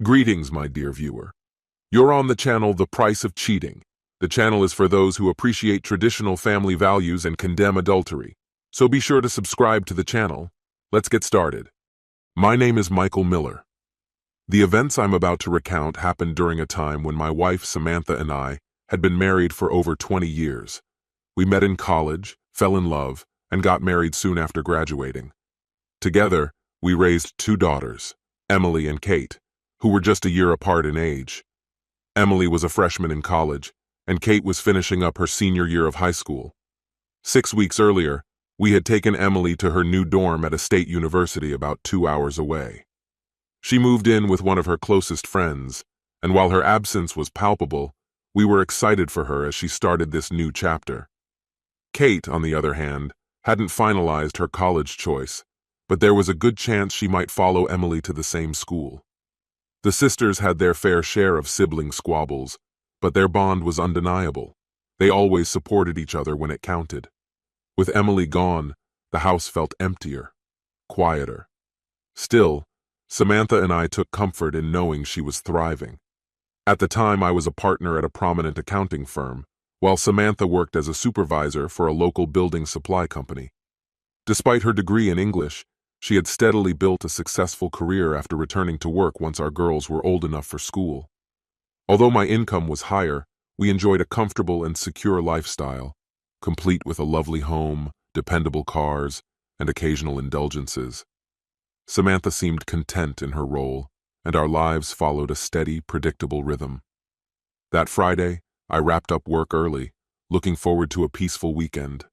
Greetings, my dear viewer. You're on the channel The Price of Cheating. The channel is for those who appreciate traditional family values and condemn adultery. So be sure to subscribe to the channel. Let's get started. My name is Michael Miller. The events I'm about to recount happened during a time when my wife Samantha and I had been married for over 20 years. We met in college, fell in love, and got married soon after graduating. Together, we raised two daughters, Emily and Kate, who were just a year apart in age. Emily was a freshman in college, and Kate was finishing up her senior year of high school. 6 weeks earlier, we had taken Emily to her new dorm at a state university about 2 hours away. She moved in with one of her closest friends, and while her absence was palpable, we were excited for her as she started this new chapter. Kate, on the other hand, hadn't finalized her college choice, but there was a good chance she might follow Emily to the same school. The sisters had their fair share of sibling squabbles, but their bond was undeniable. They always supported each other when it counted. With Emily gone, the house felt emptier, quieter. Still, Samantha and I took comfort in knowing she was thriving. At the time, I was a partner at a prominent accounting firm, while Samantha worked as a supervisor for a local building supply company. Despite her degree in English, she had steadily built a successful career after returning to work once our girls were old enough for school. Although my income was higher, we enjoyed a comfortable and secure lifestyle, complete with a lovely home, dependable cars, and occasional indulgences. Samantha seemed content in her role, and our lives followed a steady, predictable rhythm. That Friday, I wrapped up work early, looking forward to a peaceful weekend.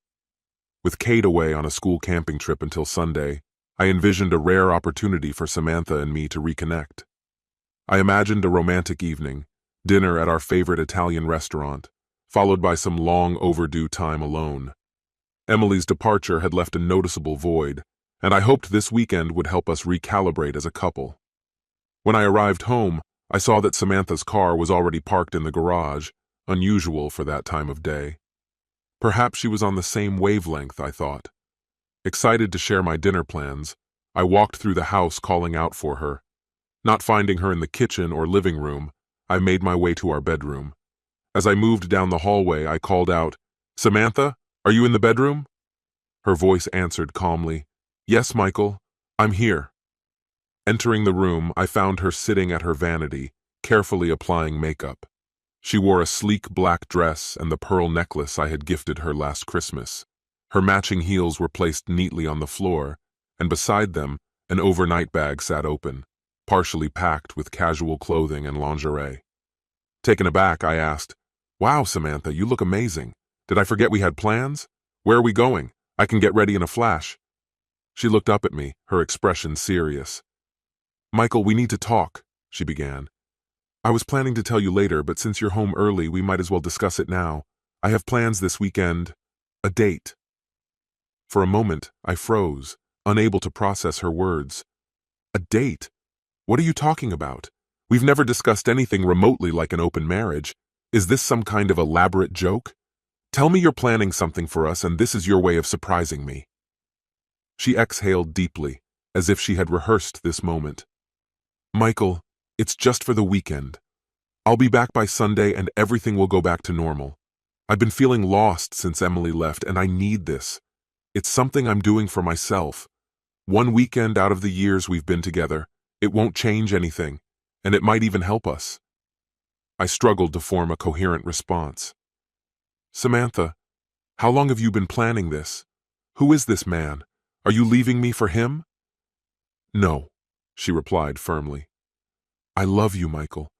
With Kate away on a school camping trip until Sunday, I envisioned a rare opportunity for Samantha and me to reconnect. I imagined a romantic evening, dinner at our favorite Italian restaurant, followed by some long overdue time alone. Emily's departure had left a noticeable void, and I hoped this weekend would help us recalibrate as a couple. When I arrived home, I saw that Samantha's car was already parked in the garage, unusual for that time of day. Perhaps she was on the same wavelength, I thought. Excited to share my dinner plans, I walked through the house calling out for her. Not finding her in the kitchen or living room, I made my way to our bedroom. As I moved down the hallway, I called out, "Samantha, are you in the bedroom?" Her voice answered calmly, "Yes, Michael, I'm here." Entering the room, I found her sitting at her vanity, carefully applying makeup. She wore a sleek black dress and the pearl necklace I had gifted her last Christmas. Her matching heels were placed neatly on the floor, and beside them, an overnight bag sat open, partially packed with casual clothing and lingerie. Taken aback, I asked, "Wow, Samantha, you look amazing. Did I forget we had plans? Where are we going? I can get ready in a flash." She looked up at me, her expression serious. "Michael, we need to talk," she began. "I was planning to tell you later, but since you're home early, we might as well discuss it now. I have plans this weekend. A date." For a moment, I froze, unable to process her words. "A date? What are you talking about? We've never discussed anything remotely like an open marriage. Is this some kind of elaborate joke? Tell me you're planning something for us and this is your way of surprising me." She exhaled deeply, as if she had rehearsed this moment. "Michael, it's just for the weekend. I'll be back by Sunday and everything will go back to normal. I've been feeling lost since Emily left and I need this. It's something I'm doing for myself. One weekend out of the years we've been together, it won't change anything, and it might even help us." I struggled to form a coherent response. "Samantha, how long have you been planning this? Who is this man? Are you leaving me for him?" "No," she replied firmly. "I love you, Michael.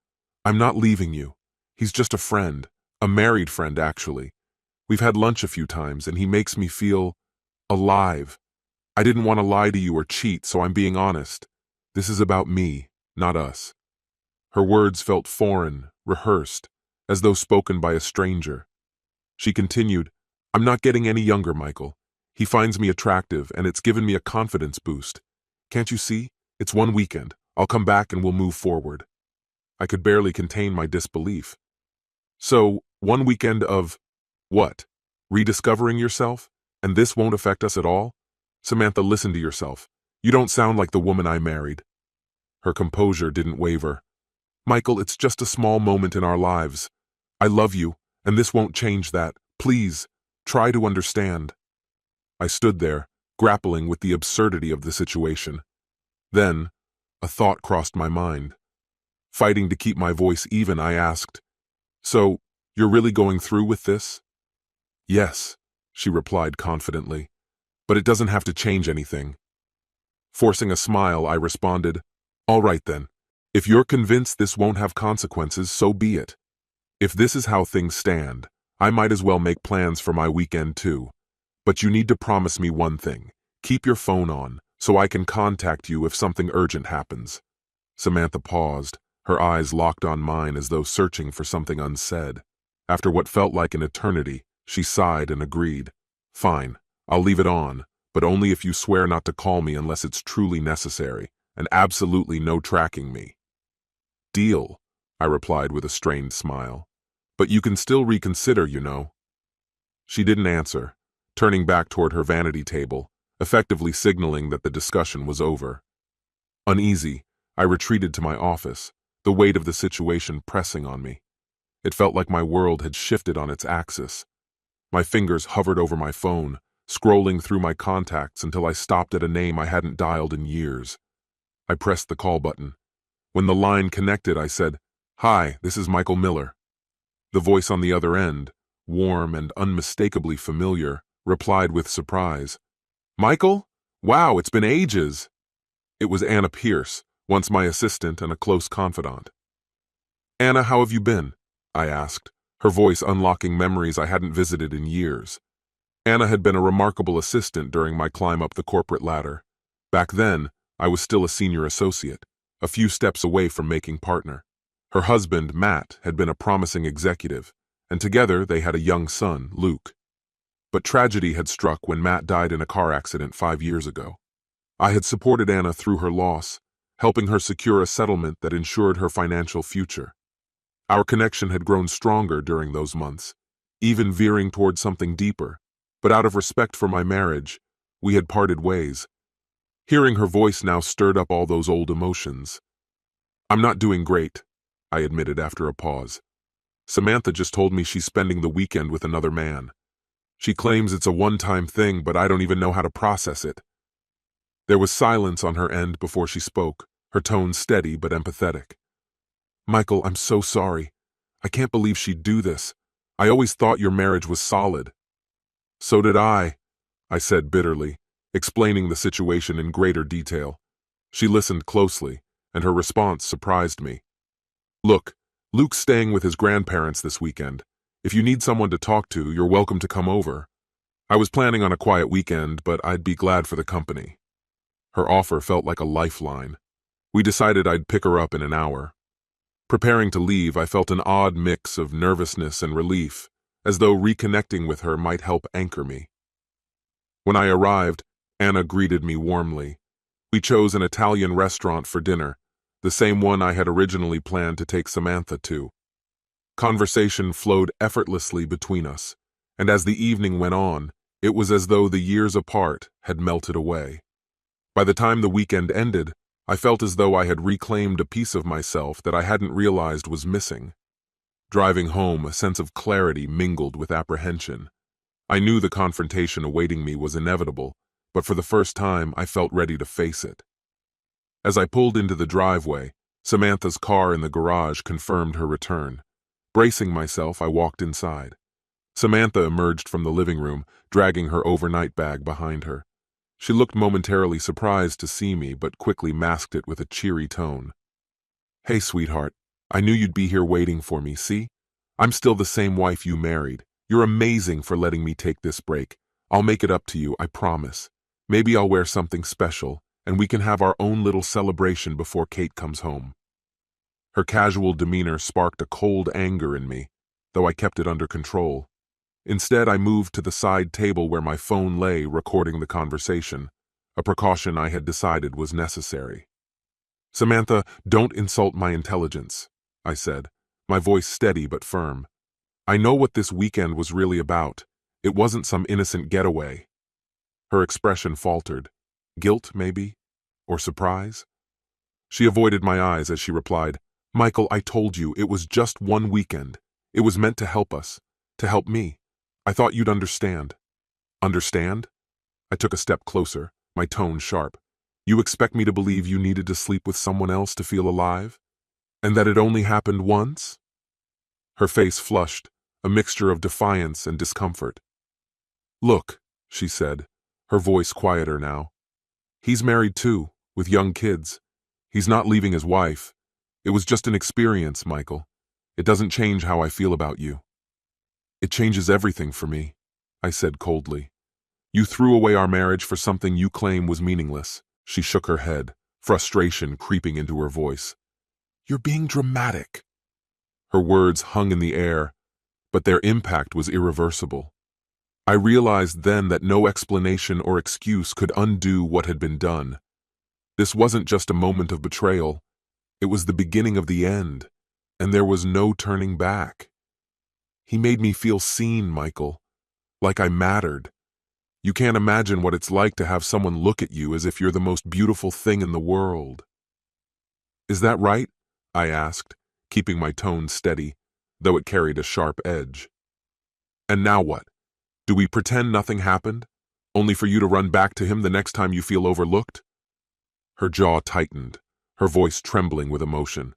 I'm not leaving you. He's just a friend, a married friend, actually. We've had lunch a few times, and he makes me feel alive. I didn't want to lie to you or cheat, so I'm being honest. This is about me, not us." Her words felt foreign, rehearsed, as though spoken by a stranger. She continued, "I'm not getting any younger, Michael. He finds me attractive, and it's given me a confidence boost. Can't you see? It's one weekend. I'll come back and we'll move forward." I could barely contain my disbelief. "So, one weekend of what? Rediscovering yourself? And this won't affect us at all? Samantha, listen to yourself. You don't sound like the woman I married." Her composure didn't waver, Michael, it's just a small moment in our lives. I love you, and this won't change that. Please, try to understand. I stood there, grappling with the absurdity of the situation. Then, a thought crossed my mind. Fighting to keep my voice even, I asked, "So, you're really going through with this?" "Yes," she replied confidently, "but it doesn't have to change anything." Forcing a smile, I responded, "All right then. If you're convinced this won't have consequences, so be it. If this is how things stand, I might as well make plans for my weekend too. But you need to promise me one thing. Keep your phone on, so I can contact you if something urgent happens." Samantha paused, her eyes locked on mine as though searching for something unsaid. After what felt like an eternity, she sighed and agreed. "Fine, I'll leave it on, but only if you swear not to call me unless it's truly necessary, and absolutely no tracking me." "Deal," I replied with a strained smile. "But you can still reconsider, you know." She didn't answer, turning back toward her vanity table, effectively signaling that the discussion was over. Uneasy, I retreated to my office, the weight of the situation pressing on me. It felt like my world had shifted on its axis. My fingers hovered over my phone, scrolling through my contacts until I stopped at a name I hadn't dialed in years. I pressed the call button. When the line connected, I said, "Hi, this is Michael Miller." The voice on the other end, warm and unmistakably familiar, replied with surprise, "Michael? Wow, it's been ages." It was Anna Pierce, once my assistant and a close confidant. "Anna, how have you been?" I asked, her voice unlocking memories I hadn't visited in years. Anna had been a remarkable assistant during my climb up the corporate ladder. Back then, I was still a senior associate, a few steps away from making partner. Her husband, Matt, had been a promising executive, and together they had a young son, Luke. But tragedy had struck when Matt died in a car accident 5 years ago. I had supported Anna through her loss, helping her secure a settlement that ensured her financial future. Our connection had grown stronger during those months, even veering toward something deeper, but out of respect for my marriage, we had parted ways. Hearing her voice now stirred up all those old emotions. "I'm not doing great," I admitted after a pause. "Samantha just told me she's spending the weekend with another man. She claims it's a one-time thing, but I don't even know how to process it." There was silence on her end before she spoke, her tone steady but empathetic. "Michael, I'm so sorry. I can't believe she'd do this. I always thought your marriage was solid." "So did I said bitterly, explaining the situation in greater detail. She listened closely, and her response surprised me. "Look, Luke's staying with his grandparents this weekend. If you need someone to talk to, you're welcome to come over. I was planning on a quiet weekend, but I'd be glad for the company." Her offer felt like a lifeline. We decided I'd pick her up in an hour. Preparing to leave, I felt an odd mix of nervousness and relief, as though reconnecting with her might help anchor me. When I arrived, Anna greeted me warmly. We chose an Italian restaurant for dinner, the same one I had originally planned to take Samantha to. Conversation flowed effortlessly between us, and as the evening went on, it was as though the years apart had melted away. By the time the weekend ended, I felt as though I had reclaimed a piece of myself that I hadn't realized was missing. Driving home, a sense of clarity mingled with apprehension. I knew the confrontation awaiting me was inevitable, but for the first time I felt ready to face it. As I pulled into the driveway, Samantha's car in the garage confirmed her return. Bracing myself, I walked inside. Samantha emerged from the living room, dragging her overnight bag behind her. She looked momentarily surprised to see me, but quickly masked it with a cheery tone. "Hey, sweetheart. I knew you'd be here waiting for me, see? I'm still the same wife you married. You're amazing for letting me take this break. I'll make it up to you, I promise. Maybe I'll wear something special, and we can have our own little celebration before Kate comes home." Her casual demeanor sparked a cold anger in me, though I kept it under control. Instead, I moved to the side table where my phone lay, recording the conversation, a precaution I had decided was necessary. "Samantha, don't insult my intelligence," I said, my voice steady but firm. "I know what this weekend was really about. It wasn't some innocent getaway." Her expression faltered. Guilt, maybe? Or surprise? She avoided my eyes as she replied, Michael, I told you, it was just one weekend. It was meant to help us, to help me. I thought you'd understand. Understand? I took a step closer, my tone sharp. You expect me to believe you needed to sleep with someone else to feel alive? And that it only happened once? Her face flushed, a mixture of defiance and discomfort. Look, she said, her voice quieter now. He's married too, with young kids. He's not leaving his wife. It was just an experience, Michael. It doesn't change how I feel about you. It changes everything for me, I said coldly. You threw away our marriage for something you claim was meaningless. She shook her head, frustration creeping into her voice. You're being dramatic. Her words hung in the air, but their impact was irreversible. I realized then that no explanation or excuse could undo what had been done. This wasn't just a moment of betrayal. It was the beginning of the end, and there was no turning back. He made me feel seen, Michael, like I mattered. You can't imagine what it's like to have someone look at you as if you're the most beautiful thing in the world. Is that right? I asked, keeping my tone steady, though it carried a sharp edge. And now what? Do we pretend nothing happened, only for you to run back to him the next time you feel overlooked? Her jaw tightened, her voice trembling with emotion.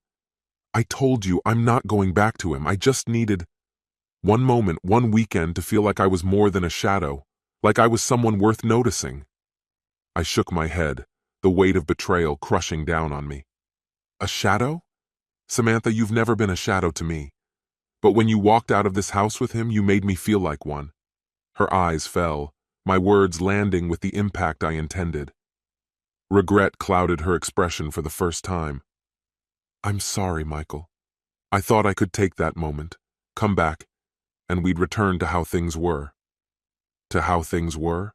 I told you I'm not going back to him. I just needed one moment, one weekend to feel like I was more than a shadow, like I was someone worth noticing. I shook my head, the weight of betrayal crushing down on me. A shadow? Samantha, you've never been a shadow to me. But when you walked out of this house with him, you made me feel like one. Her eyes fell, my words landing with the impact I intended. Regret clouded her expression for the first time. I'm sorry, Michael. I thought I could take that moment, come back, and we'd return to how things were. To how things were?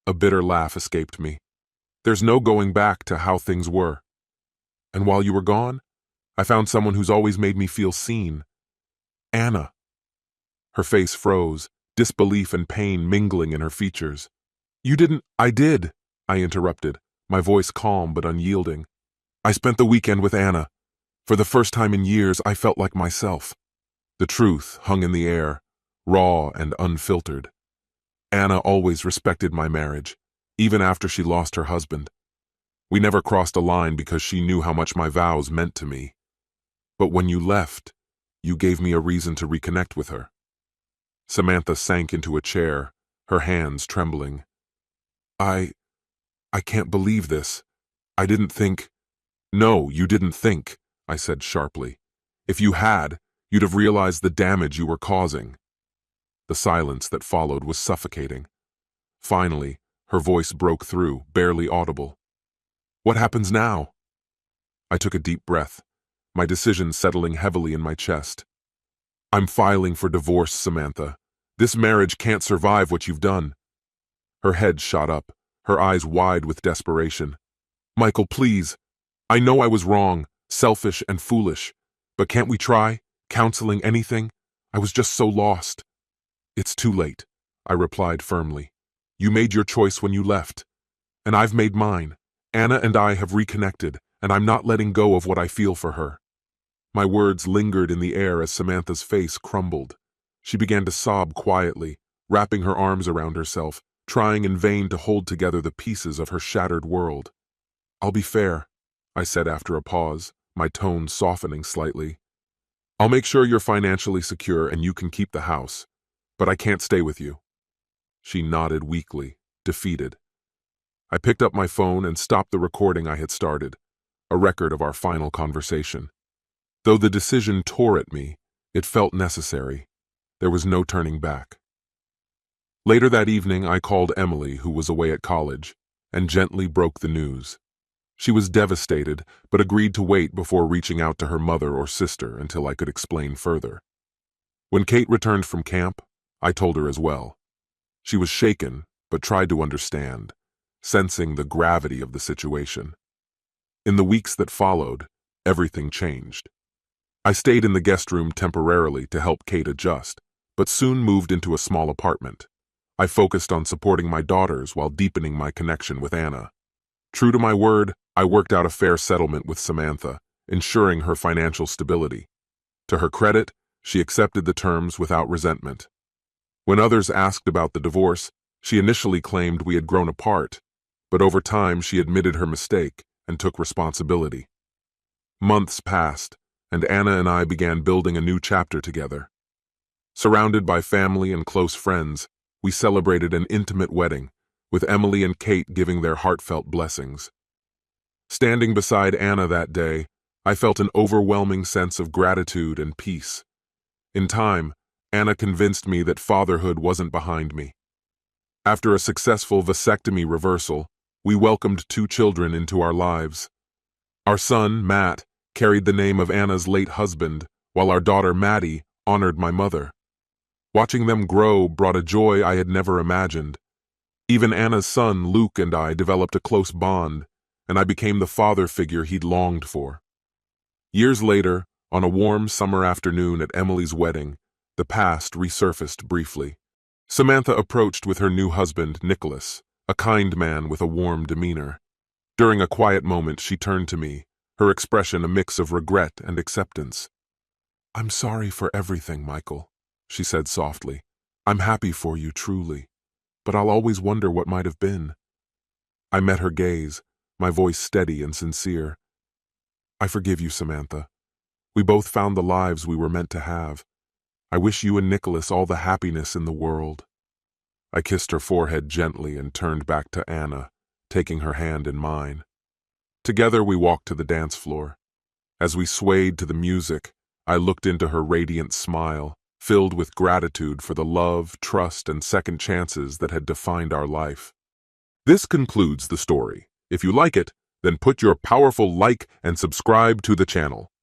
A bitter laugh escaped me. There's no going back to how things were. And while you were gone, I found someone who's always made me feel seen. Anna. Her face froze, disbelief and pain mingling in her features. You didn't— I did, I interrupted, my voice calm but unyielding. I spent the weekend with Anna. For the first time in years, I felt like myself. The truth hung in the air, raw and unfiltered. Anna always respected my marriage, even after she lost her husband. We never crossed a line because she knew how much my vows meant to me. But when you left, you gave me a reason to reconnect with her. Samantha sank into a chair, her hands trembling. I can't believe this. I didn't think— No, you didn't think, I said sharply. If you had, you'd have realized the damage you were causing. The silence that followed was suffocating. Finally, her voice broke through, barely audible. What happens now? I took a deep breath, my decision settling heavily in my chest. I'm filing for divorce, Samantha. This marriage can't survive what you've done. Her head shot up, her eyes wide with desperation. Michael, please. I know I was wrong, selfish and foolish, but can't we try? Counseling, anything? I was just so lost. It's too late, I replied firmly. You made your choice when you left, and I've made mine. Anna and I have reconnected, and I'm not letting go of what I feel for her. My words lingered in the air as Samantha's face crumbled. She began to sob quietly, wrapping her arms around herself, trying in vain to hold together the pieces of her shattered world. I'll be fair, I said after a pause, my tone softening slightly. I'll make sure you're financially secure and you can keep the house, but I can't stay with you. She nodded weakly, defeated. I picked up my phone and stopped the recording I had started, a record of our final conversation. Though the decision tore at me, it felt necessary. There was no turning back. Later that evening, I called Emily, who was away at college, and gently broke the news. She was devastated, but agreed to wait before reaching out to her mother or sister until I could explain further. When Kate returned from camp, I told her as well. She was shaken, but tried to understand, sensing the gravity of the situation. In the weeks that followed, everything changed. I stayed in the guest room temporarily to help Kate adjust, but soon moved into a small apartment. I focused on supporting my daughters while deepening my connection with Anna. True to my word, I worked out a fair settlement with Samantha, ensuring her financial stability. To her credit, she accepted the terms without resentment. When others asked about the divorce, she initially claimed we had grown apart, but over time she admitted her mistake and took responsibility. Months passed, and Anna and I began building a new chapter together. Surrounded by family and close friends, we celebrated an intimate wedding, with Emily and Kate giving their heartfelt blessings. Standing beside Anna that day, I felt an overwhelming sense of gratitude and peace. In time, Anna convinced me that fatherhood wasn't behind me. After a successful vasectomy reversal, we welcomed 2 children into our lives. Our son, Matt, carried the name of Anna's late husband, while our daughter, Maddie, honored my mother. Watching them grow brought a joy I had never imagined. Even Anna's son, Luke, and I developed a close bond, and I became the father figure he'd longed for. Years later, on a warm summer afternoon at Emily's wedding, the past resurfaced briefly. Samantha approached with her new husband, Nicholas, a kind man with a warm demeanor. During a quiet moment, she turned to me, her expression a mix of regret and acceptance. "I'm sorry for everything, Michael," she said softly. "I'm happy for you, truly, but I'll always wonder what might have been." I met her gaze, my voice steady and sincere. "I forgive you, Samantha. We both found the lives we were meant to have. I wish you and Nicholas all the happiness in the world." I kissed her forehead gently and turned back to Anna, taking her hand in mine. Together we walked to the dance floor. As we swayed to the music, I looked into her radiant smile, filled with gratitude for the love, trust, and second chances that had defined our life. This concludes the story. If you like it, then put your powerful like and subscribe to the channel.